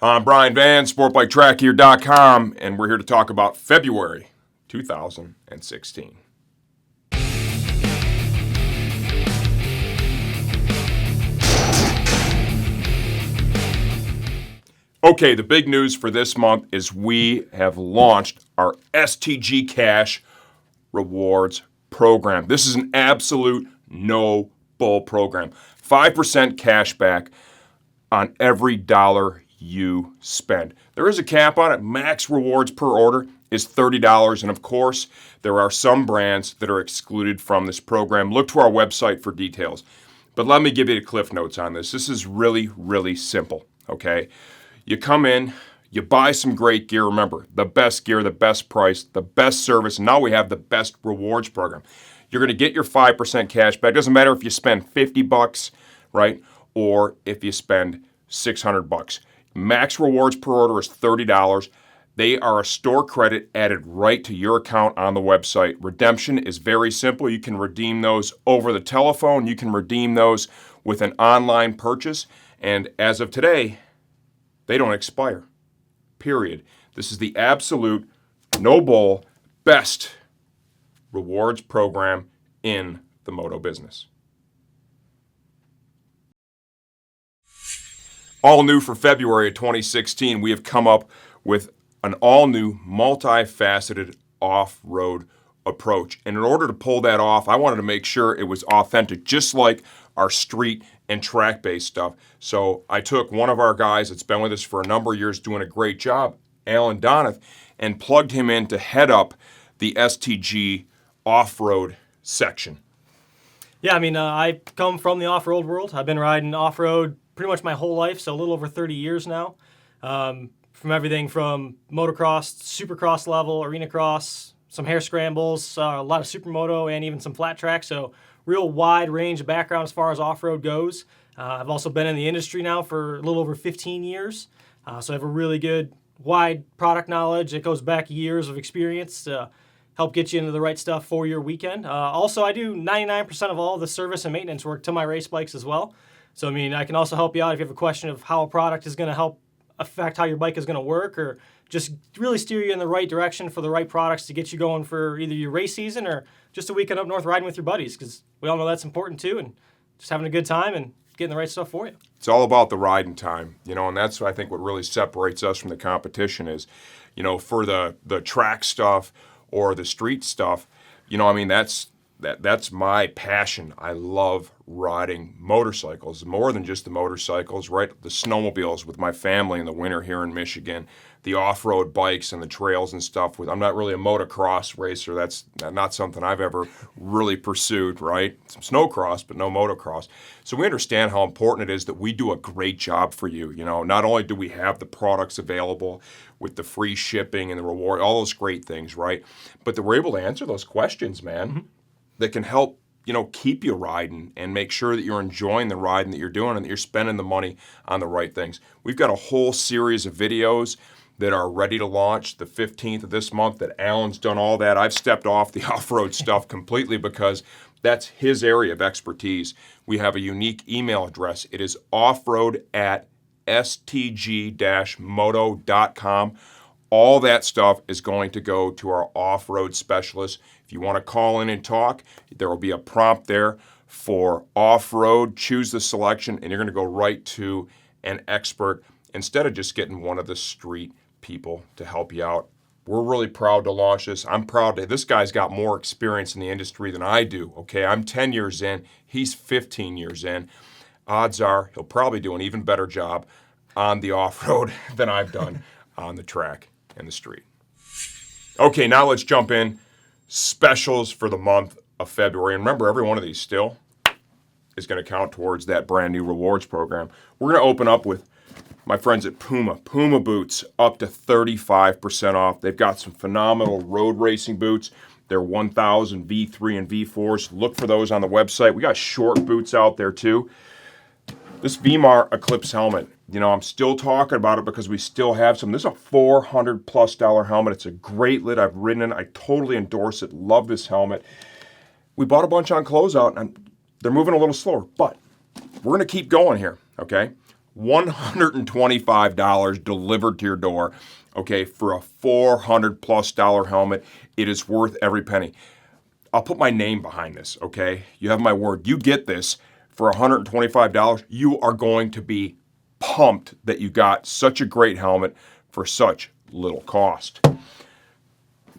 I'm Brian Van, sportbiketrackgear.com, and we're here to talk about February 2016. Okay, the big news for this month is we have launched our STG Cash Rewards program. This is an absolute no-bull program. 5% cash back on every dollar you spend. There is a cap on it. Max rewards per order is $30. And of course, there are some brands that are excluded from this program. Look to our website for details. But let me give you the cliff notes on this. This is really, really simple, okay? You come in, you buy some great gear. Remember, the best gear, the best price, the best service. And now we have the best rewards program. You're going to get your 5% cash back. Doesn't matter if you spend $50, right? Or if you spend $600. Max rewards per order is $30. They are a store credit added right to your account on the website. Redemption is very simple. You can redeem those over the telephone. You can redeem those with an online purchase. And as of today, they don't expire. Period. This is the absolute no-bull best rewards program in the moto business. All new for February of 2016, we have come up with an all-new, multifaceted off-road approach. And in order to pull that off, I wanted to make sure it was authentic, just like our street and track-based stuff. So I took one of our guys that's been with us for a number of years, doing a great job, Alan Donath, and plugged him in to head up the STG off-road section. Yeah, I come from the off-road world. I've been riding off-road pretty much my whole life, so a little over 30 years now. From everything from motocross, supercross level, arena cross, some hare scrambles, a lot of supermoto, and even some flat track. So real wide range of background as far as off-road goes. I've also been in the industry now for a little over 15 years. So I have a really good wide product knowledge. It goes back years of experience to help get you into the right stuff for your weekend. Also, I do 99% of all the service and maintenance work to my race bikes as well. So, I can also help you out if you have a question of how a product is going to help affect how your bike is going to work, or just really steer you in the right direction for the right products to get you going for either your race season or just a weekend up north riding with your buddies, because we all know that's important too, and just having a good time and getting the right stuff for you. It's all about the riding time, and that's, I think, what really separates us from the competition is, for the track stuff or the street stuff, that's my passion. I love riding motorcycles, more than just the motorcycles, right? The snowmobiles with my family in the winter here in Michigan, the off-road bikes and the trails and stuff. I'm not really a motocross racer. That's not something I've ever really pursued, right? Some snowcross, but no motocross. So we understand how important it is that we do a great job for you. Not only do we have the products available with the free shipping and the reward, all those great things, right? But that we're able to answer those questions, man. Mm-hmm. That can help, keep you riding and make sure that you're enjoying the riding that you're doing and that you're spending the money on the right things. We've got a whole series of videos that are ready to launch the 15th of this month that Alan's done all that. I've stepped off the off-road stuff completely because that's his area of expertise. We have a unique email address. It is offroad@stg-moto.com. All that stuff is going to go to our off-road specialists. If you want to call in and talk, there will be a prompt there for off-road. Choose the selection, and you're going to go right to an expert instead of just getting one of the street people to help you out. We're really proud to launch this. I'm proud that this guy's got more experience in the industry than I do. Okay, I'm 10 years in. He's 15 years in. Odds are he'll probably do an even better job on the off-road than I've done on the track and the street. Okay, now let's jump in. Specials for the month of February. And remember, every one of these still is going to count towards that brand new rewards program. We're going to open up with my friends at Puma. Puma boots up to 35% off. They've got some phenomenal road racing boots. They're 1000 V3 and V4s. Look for those on the website. We got short boots out there too. This VMAR Eclipse helmet, I'm still talking about it because we still have some. This is a $400+ helmet. It's a great lid. I've ridden it. I totally endorse it. Love this helmet. We bought a bunch on closeout, and they're moving a little slower, but we're going to keep going here, okay? $125 delivered to your door, okay, for a $400+ helmet. It is worth every penny. I'll put my name behind this, okay? You have my word. You get this for $125, you are going to be pumped that you got such a great helmet for such little cost.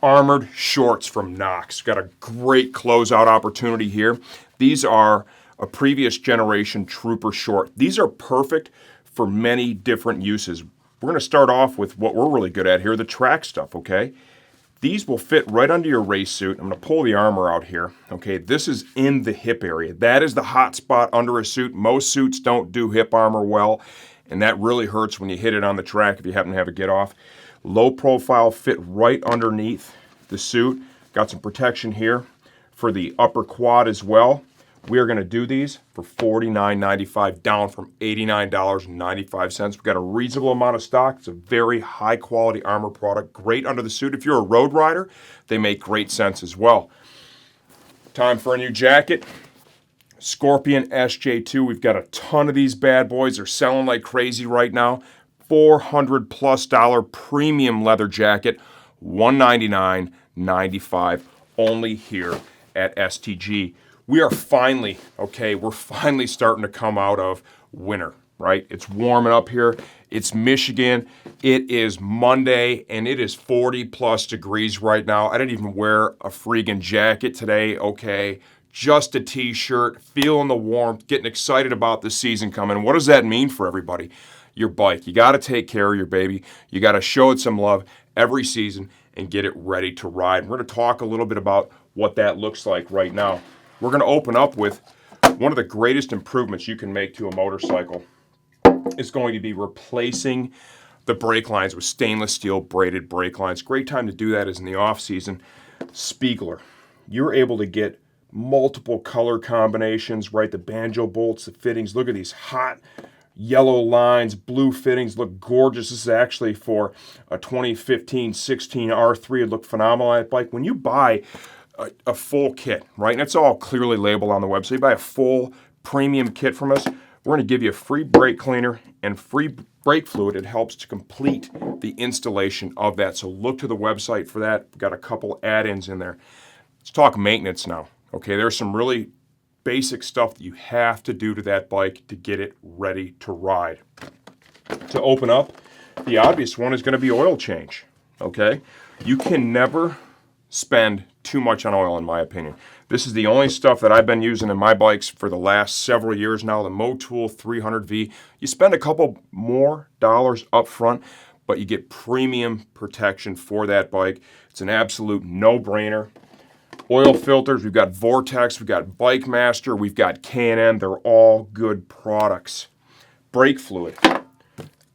Armored shorts from Knox. Got a great closeout opportunity here. These are a previous generation Trooper short. These are perfect for many different uses. We're going to start off with what we're really good at here, the track stuff, okay? These will fit right under your race suit. I'm going to pull the armor out here, okay? This is in the hip area. That is the hot spot under a suit. Most suits don't do hip armor well, and that really hurts when you hit it on the track if you happen to have a get off. Low profile, fit right underneath the suit. Got some protection here for the upper quad as well. We are going to do these for $49.95, down from $89.95. We've got a reasonable amount of stock. It's a very high quality armor product, great under the suit. If you're a road rider, they make great sense as well. Time for a new jacket. Scorpion SJ2. We've got a ton of these bad boys. They're selling like crazy right now. $400+ premium leather jacket, $199.95, only here at STG. We are finally, okay, we're finally starting to come out of winter, right? It's warming up here. It's Michigan. It is Monday, and it is 40+ degrees right now. I didn't even wear a freaking jacket today, okay? Just a t-shirt, feeling the warmth, getting excited about the season coming. What does that mean for everybody? Your bike. You got to take care of your baby. You got to show it some love every season and get it ready to ride. We're going to talk a little bit about what that looks like right now. We're going to open up with one of the greatest improvements you can make to a motorcycle. It's going to be replacing the brake lines with stainless steel braided brake lines. Great time to do that is in the off season. Spiegler. You're able to get multiple color combinations, right? The banjo bolts, the fittings. Look at these hot yellow lines, blue fittings look gorgeous. This is actually for a 2015-16 R3. It looked phenomenal on that bike. When you buy a full kit, right, and it's all clearly labeled on the website, you buy a full premium kit from us, we're going to give you a free brake cleaner and free brake fluid. It helps to complete the installation of that. So look to the website for that. We've got a couple add-ins in there. Let's talk maintenance now. Okay, there's some really basic stuff that you have to do to that bike to get it ready to ride. To open up, the obvious one is going to be oil change. Okay, you can never spend too much on oil, in my opinion. This is the only stuff that I've been using in my bikes for the last several years now, the Motul 300V. You spend a couple more dollars up front, but you get premium protection for that bike. It's an absolute no-brainer. Oil filters, we've got Vortex, we've got Bike Master, we've got K&N. They're all good products. Brake fluid.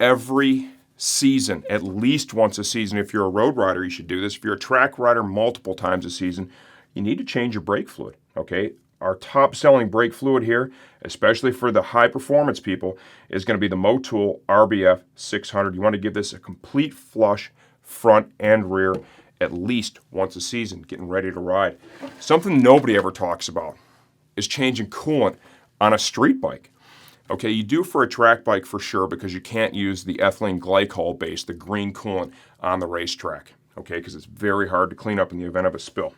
Every season, at least once a season, if you're a road rider, you should do this. If you're a track rider, multiple times a season, you need to change your brake fluid, okay? Our top-selling brake fluid here, especially for the high-performance people, is going to be the Motul RBF 600. You want to give this a complete flush, front and rear, at least once a season, getting ready to ride. Something nobody ever talks about is changing coolant on a street bike. Okay, you do for a track bike for sure, because you can't use the ethylene glycol base, the green coolant, on the racetrack, okay, because it's very hard to clean up in the event of a spill.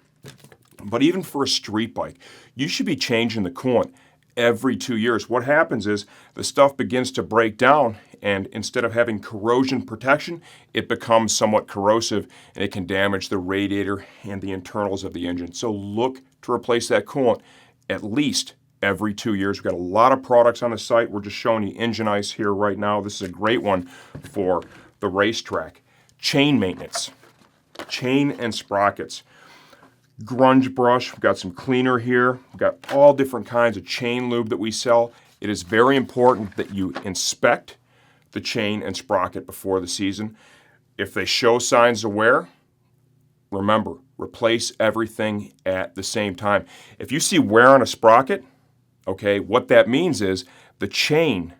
But even for a street bike, you should be changing the coolant every 2 years. What happens is the stuff begins to break down, and instead of having corrosion protection, it becomes somewhat corrosive, and it can damage the radiator and the internals of the engine. So look to replace that coolant at least every 2 years. We've got a lot of products on the site. We're just showing you Engine Ice here right now. This is a great one for the racetrack. Chain maintenance, chain and sprockets. Grunge brush, we've got some cleaner here. We've got all different kinds of chain lube that we sell. It is very important that you inspect the chain and sprocket before the season. If they show signs of wear, remember, replace everything at the same time. If you see wear on a sprocket, okay, what that means is the chain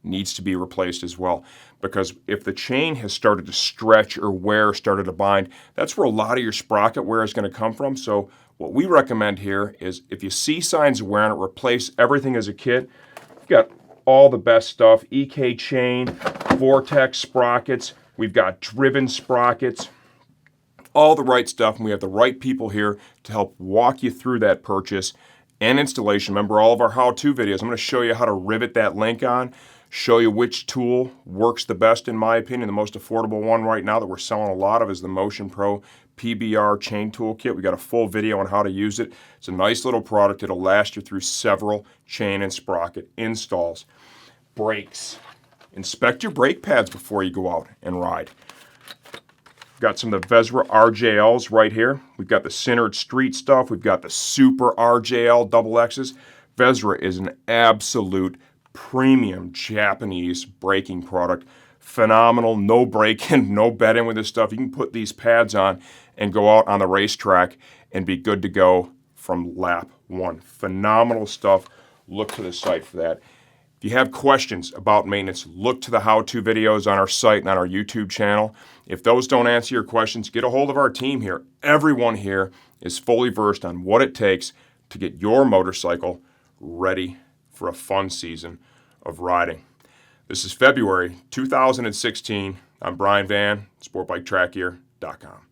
needs to be replaced as well. Because if the chain has started to stretch or wear, started to bind, that's where a lot of your sprocket wear is going to come from. So what we recommend here is if you see signs of wear on it, replace everything as a kit. You've got all the best stuff. EK chain, Vortex sprockets. We've got driven sprockets. All the right stuff, and we have the right people here to help walk you through that purchase and installation. Remember all of our how-to videos. I'm going to show you how to rivet that link on, show you which tool works the best in my opinion. The most affordable one right now that we're selling a lot of is the Motion Pro PBR chain toolkit. We got a full video on how to use it. It's a nice little product. It'll last you through several chain and sprocket installs. Brakes. Inspect your brake pads before you go out and ride. Got some of the Vesra RJLs right here. We've got the Synerd Street stuff. We've got the Super RJL double X's. Vesra is an absolute premium Japanese braking product. Phenomenal, no braking, no bedding with this stuff. You can put these pads on and go out on the racetrack and be good to go from lap one. Phenomenal stuff. Look to the site for that. If you have questions about maintenance, look to the how-to videos on our site and on our YouTube channel. If those don't answer your questions, get a hold of our team here. Everyone here is fully versed on what it takes to get your motorcycle ready for a fun season of riding. This is February 2016. I'm Brian Van, SportBikeTrackGear.com.